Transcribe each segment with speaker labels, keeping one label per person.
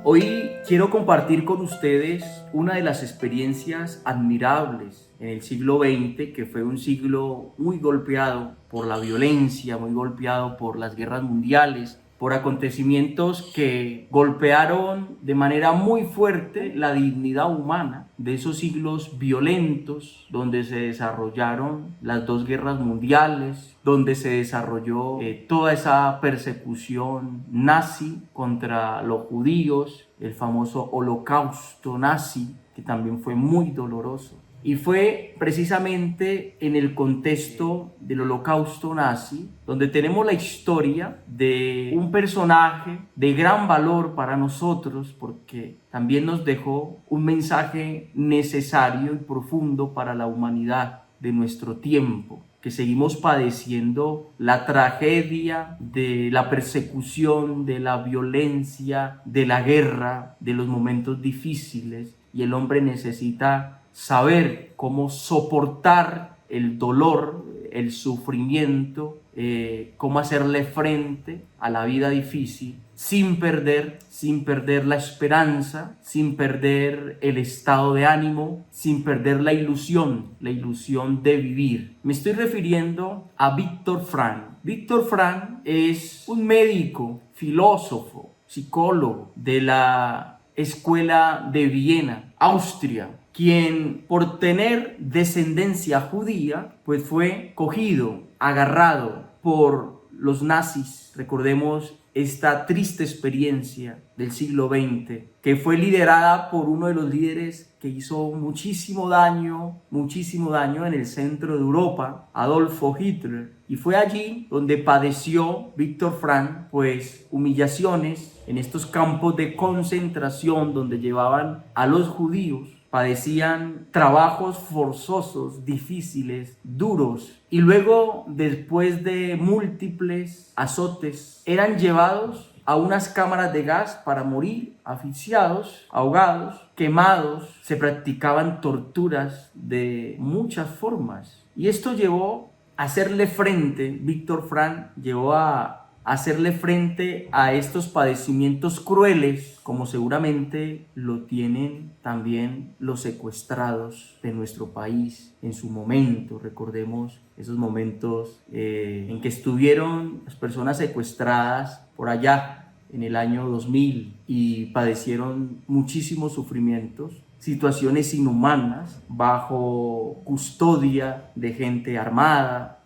Speaker 1: Hoy quiero compartir con ustedes una de las experiencias admirables en el siglo XX, que fue un siglo muy golpeado por la violencia, muy golpeado por las guerras mundiales, por acontecimientos que golpearon de manera muy fuerte la dignidad humana de esos siglos violentos donde se desarrollaron las dos guerras mundiales, donde se desarrolló toda esa persecución nazi contra los judíos, el famoso holocausto nazi, que también fue muy doloroso. Y fue precisamente en el contexto del holocausto nazi donde tenemos la historia de un personaje de gran valor para nosotros, porque también nos dejó un mensaje necesario y profundo para la humanidad de nuestro tiempo, que seguimos padeciendo la tragedia de la persecución, de la violencia, de la guerra, de los momentos difíciles, y el hombre necesita saber cómo soportar el dolor, el sufrimiento, cómo hacerle frente a la vida difícil sin perder la esperanza, sin perder el estado de ánimo, sin perder la ilusión de vivir. Me estoy refiriendo a Viktor Frankl. Viktor Frankl es un médico, filósofo, psicólogo de la Escuela de Viena, Austria, quien por tener descendencia judía, pues fue cogido, agarrado por los nazis. Recordemos esta triste experiencia del siglo XX, que fue liderada por uno de los líderes que hizo muchísimo daño en el centro de Europa, Adolfo Hitler. Y fue allí donde padeció Viktor Frankl, pues, humillaciones en estos campos de concentración donde llevaban a los judíos. Padecían trabajos forzosos, difíciles, duros, y luego, después de múltiples azotes, eran llevados a unas cámaras de gas para morir asfixiados, ahogados, quemados. Se practicaban torturas de muchas formas, y esto llevó a hacerle frente. Viktor Frankl llevó a hacerle frente a estos padecimientos crueles, como seguramente lo tienen también los secuestrados de nuestro país en su momento. Recordemos esos momentos en que estuvieron las personas secuestradas por allá en el año 2000 y padecieron muchísimos sufrimientos, situaciones inhumanas, bajo custodia de gente armada,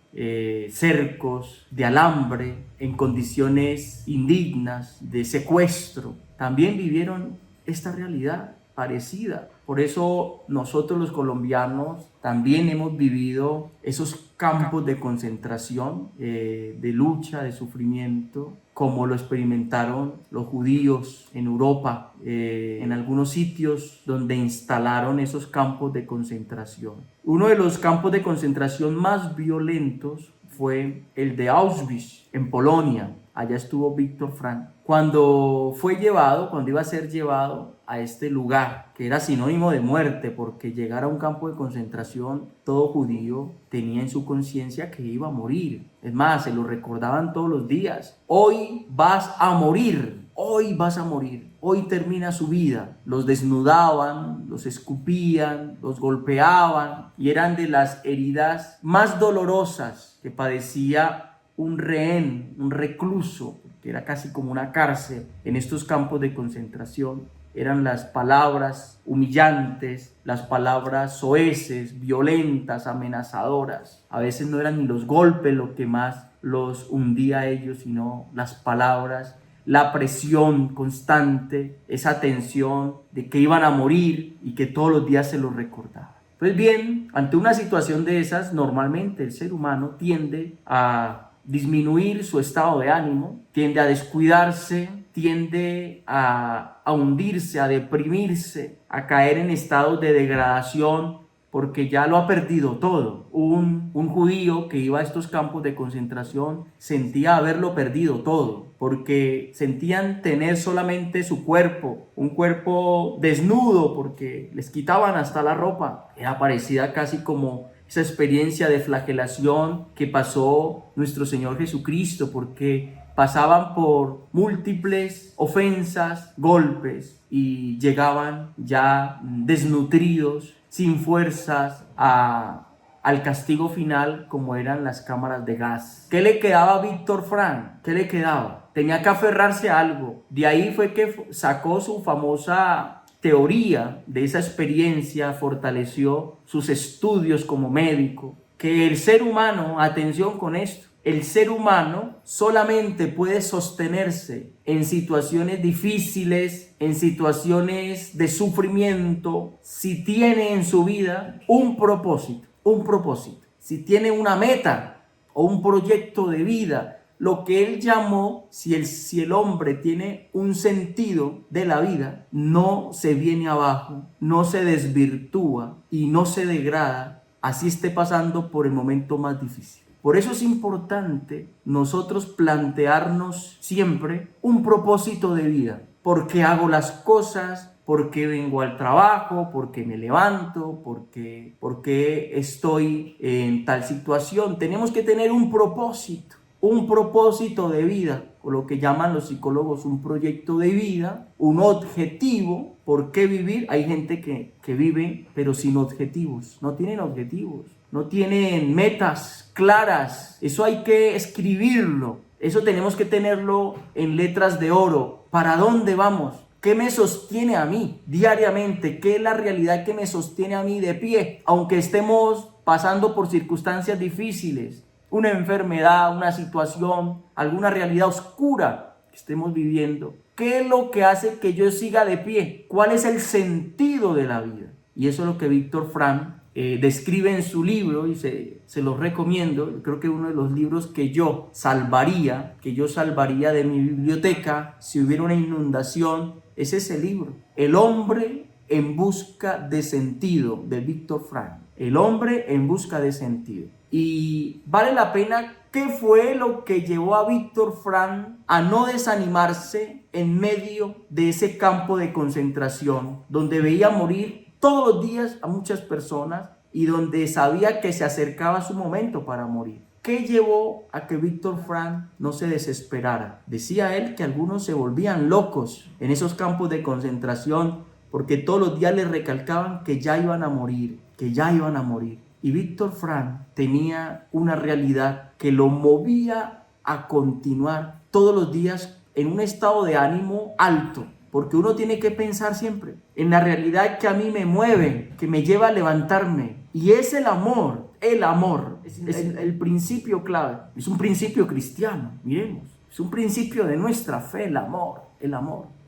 Speaker 1: cercos de alambre, en condiciones indignas de secuestro. También vivieron esta realidad parecida. Por eso nosotros los colombianos también hemos vivido esos campos de concentración, de lucha, de sufrimiento, como lo experimentaron los judíos en Europa, en algunos sitios donde instalaron esos campos de concentración. Uno de los campos de concentración más violentos fue el de Auschwitz, en Polonia. Allá estuvo Viktor Frankl. Cuando iba a ser llevado a este lugar, que era sinónimo de muerte, porque llegar a un campo de concentración, todo judío tenía en su conciencia que iba a morir. Es más, se lo recordaban todos los días. Hoy vas a morir. Hoy vas a morir, hoy termina su vida. Los desnudaban, los escupían, los golpeaban, y eran de las heridas más dolorosas que padecía un rehén, un recluso, que era casi como una cárcel en estos campos de concentración. Eran las palabras humillantes, las palabras soeces, violentas, amenazadoras. A veces no eran ni los golpes lo que más los hundía a ellos, sino las palabras, la presión constante, esa tensión de que iban a morir y que todos los días se los recordaba. Pues bien, ante una situación de esas, normalmente el ser humano tiende a disminuir su estado de ánimo, tiende a descuidarse, tiende a hundirse, a deprimirse, a caer en estados de degradación, porque ya lo ha perdido todo. Un judío que iba a estos campos de concentración sentía haberlo perdido todo, porque sentían tener solamente su cuerpo, un cuerpo desnudo, porque les quitaban hasta la ropa. Era parecida casi como esa experiencia de flagelación que pasó nuestro Señor Jesucristo, porque pasaban por múltiples ofensas, golpes y llegaban ya desnutridos, sin fuerzas al castigo final, como eran las cámaras de gas. ¿Qué le quedaba a Víctor Frank? ¿Qué le quedaba? Tenía que aferrarse a algo. De ahí fue que sacó su famosa teoría. De esa experiencia fortaleció sus estudios como médico. Que el ser humano, atención con esto, el ser humano solamente puede sostenerse en situaciones difíciles, en situaciones de sufrimiento, si tiene en su vida un propósito, si tiene una meta o un proyecto de vida, lo que él llamó, si el hombre tiene un sentido de la vida, no se viene abajo, no se desvirtúa y no se degrada, así esté pasando por el momento más difícil. Por eso es importante nosotros plantearnos siempre un propósito de vida. ¿Por qué hago las cosas? ¿Por qué vengo al trabajo? ¿Por qué me levanto? ¿Por qué estoy en tal situación? Tenemos que tener un propósito de vida, o lo que llaman los psicólogos un proyecto de vida, un objetivo. ¿Por qué vivir? Hay gente que vive pero sin objetivos, no tienen objetivos, no tienen metas claras. Eso hay que escribirlo, eso tenemos que tenerlo en letras de oro. ¿Para dónde vamos? ¿Qué me sostiene a mí diariamente? ¿Qué es la realidad que me sostiene a mí de pie? Aunque estemos pasando por circunstancias difíciles, una enfermedad, una situación, alguna realidad oscura que estemos viviendo. ¿Qué es lo que hace que yo siga de pie? ¿Cuál es el sentido de la vida? Y eso es lo que Víctor Frank describe en su libro, y se los recomiendo. Creo que uno de los libros que yo salvaría de mi biblioteca si hubiera una inundación, es ese libro, El hombre en busca de sentido, de Víctor Frank. El hombre en busca de sentido. Y vale la pena. ¿Qué fue lo que llevó a Víctor Frank a no desanimarse en medio de ese campo de concentración, donde veía morir todos los días a muchas personas y donde sabía que se acercaba su momento para morir? ¿Qué llevó a que Víctor Frank no se desesperara? Decía él que algunos se volvían locos en esos campos de concentración porque todos los días les recalcaban que ya iban a morir, que ya iban a morir. Y Víctor Frank tenía una realidad que lo movía a continuar todos los días en un estado de ánimo alto, porque uno tiene que pensar siempre en la realidad que a mí me mueve, que me lleva a levantarme, y es el amor. El amor es el principio clave, es un principio cristiano, miremos, es un principio de nuestra fe, el amor.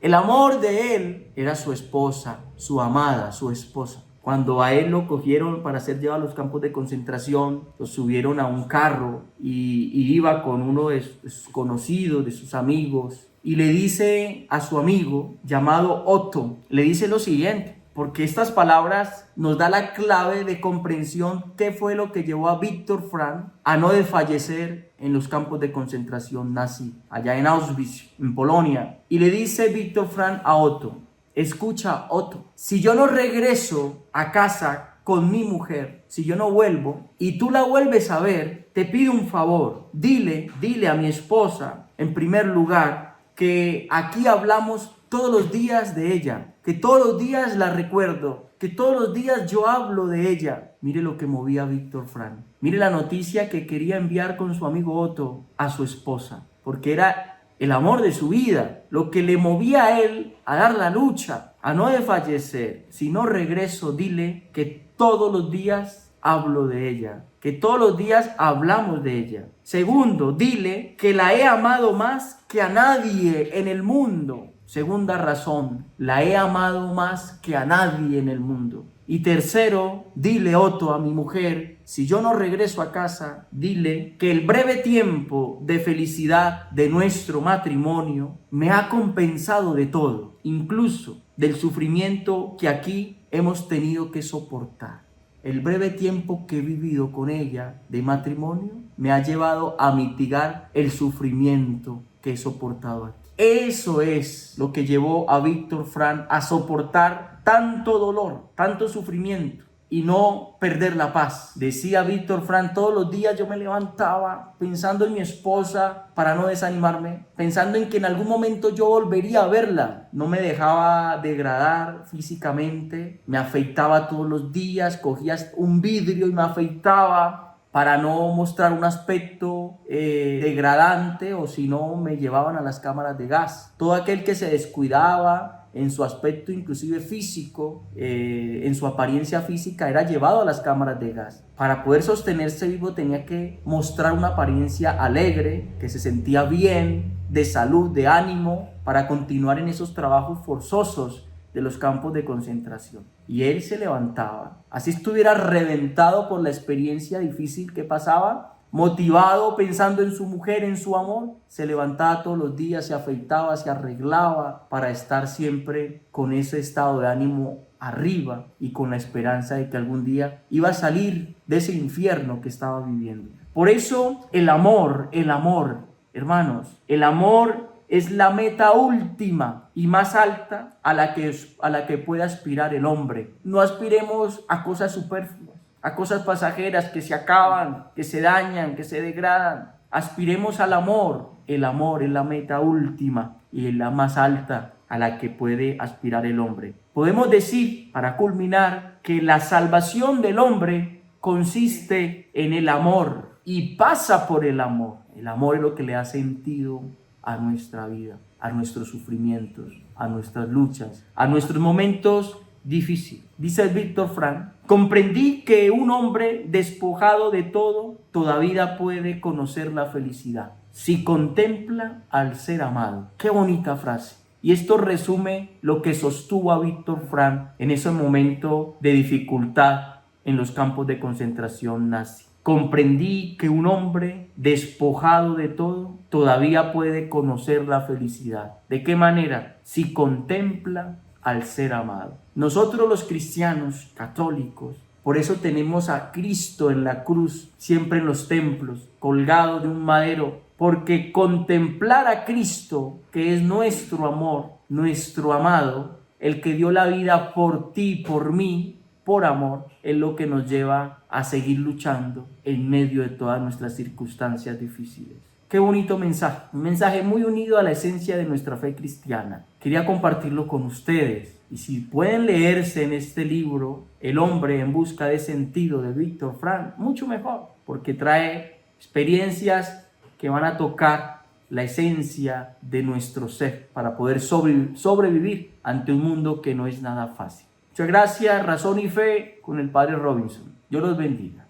Speaker 1: El amor de él era su esposa, su amada, su esposa. Cuando a él lo cogieron para ser llevado a los campos de concentración, lo subieron a un carro y iba con uno de sus conocidos, de sus amigos, y le dice a su amigo llamado Otto, le dice lo siguiente, porque estas palabras nos da la clave de comprensión qué fue lo que llevó a Víctor Frank a no desfallecer en los campos de concentración nazi, allá en Auschwitz, en Polonia. Y le dice Víctor Frank a Otto: escucha, Otto, si yo no regreso a casa con mi mujer, si yo no vuelvo y tú la vuelves a ver, te pido un favor, dile a mi esposa, en primer lugar, que aquí hablamos todos los días de ella, que todos los días la recuerdo, que todos los días yo hablo de ella. Mire lo que movía a Víctor Frank. Mire la noticia que quería enviar con su amigo Otto a su esposa, porque era el amor de su vida, lo que le movía a él a dar la lucha, a no desfallecer. Si no regreso, dile que todos los días hablo de ella, que todos los días hablamos de ella. Segundo, dile que la he amado más que a nadie en el mundo. Segunda razón, la he amado más que a nadie en el mundo. Y tercero, dile, Otto, a mi mujer, si yo no regreso a casa, dile que el breve tiempo de felicidad de nuestro matrimonio me ha compensado de todo, incluso del sufrimiento que aquí hemos tenido que soportar. El breve tiempo que he vivido con ella de matrimonio me ha llevado a mitigar el sufrimiento que he soportado aquí. Eso es lo que llevó a Víctor Frank a soportar tanto dolor, tanto sufrimiento, y no perder la paz. Decía Víctor Frank, todos los días yo me levantaba pensando en mi esposa para no desanimarme, pensando en que en algún momento yo volvería a verla. No me dejaba degradar físicamente, me afeitaba todos los días, cogía un vidrio y me afeitaba para no mostrar un aspecto degradante, o si no me llevaban a las cámaras de gas. Todo aquel que se descuidaba en su aspecto inclusive físico, en su apariencia física, era llevado a las cámaras de gas. Para poder sostenerse vivo tenía que mostrar una apariencia alegre, que se sentía bien, de salud, de ánimo, para continuar en esos trabajos forzosos de los campos de concentración. Y él se levantaba, así estuviera reventado por la experiencia difícil que pasaba, motivado, pensando en su mujer, en su amor, se levantaba todos los días, se afeitaba, se arreglaba para estar siempre con ese estado de ánimo arriba y con la esperanza de que algún día iba a salir de ese infierno que estaba viviendo. Por eso el amor, hermanos, el amor es la meta última y más alta a la que puede aspirar el hombre. No aspiremos a cosas superfluas, a cosas pasajeras que se acaban, que se dañan, que se degradan. Aspiremos al amor. El amor es la meta última y es la más alta a la que puede aspirar el hombre. Podemos decir, para culminar, que la salvación del hombre consiste en el amor y pasa por el amor. El amor es lo que le da sentido a nuestra vida, a nuestros sufrimientos, a nuestras luchas, a nuestros momentos difíciles. Dice Víctor Frank, comprendí que un hombre despojado de todo todavía puede conocer la felicidad si contempla al ser amado. Qué bonita frase. Y esto resume lo que sostuvo a Víctor Frank en ese momento de dificultad en los campos de concentración nazi. Comprendí que un hombre despojado de todo todavía puede conocer la felicidad. ¿De qué manera? Si contempla al ser amado. Nosotros los cristianos católicos, por eso tenemos a Cristo en la cruz, siempre en los templos, colgado de un madero, porque contemplar a Cristo, que es nuestro amor, nuestro amado, el que dio la vida por ti, por mí, por amor, es lo que nos lleva a seguir luchando en medio de todas nuestras circunstancias difíciles. Qué bonito mensaje, un mensaje muy unido a la esencia de nuestra fe cristiana. Quería compartirlo con ustedes. Y si pueden leerse en este libro, El hombre en busca de sentido, de Víctor Frank, mucho mejor, porque trae experiencias que van a tocar la esencia de nuestro ser para poder sobrevivir ante un mundo que no es nada fácil. Muchas gracias. Razón y Fe con el Padre Robinson. Dios los bendiga.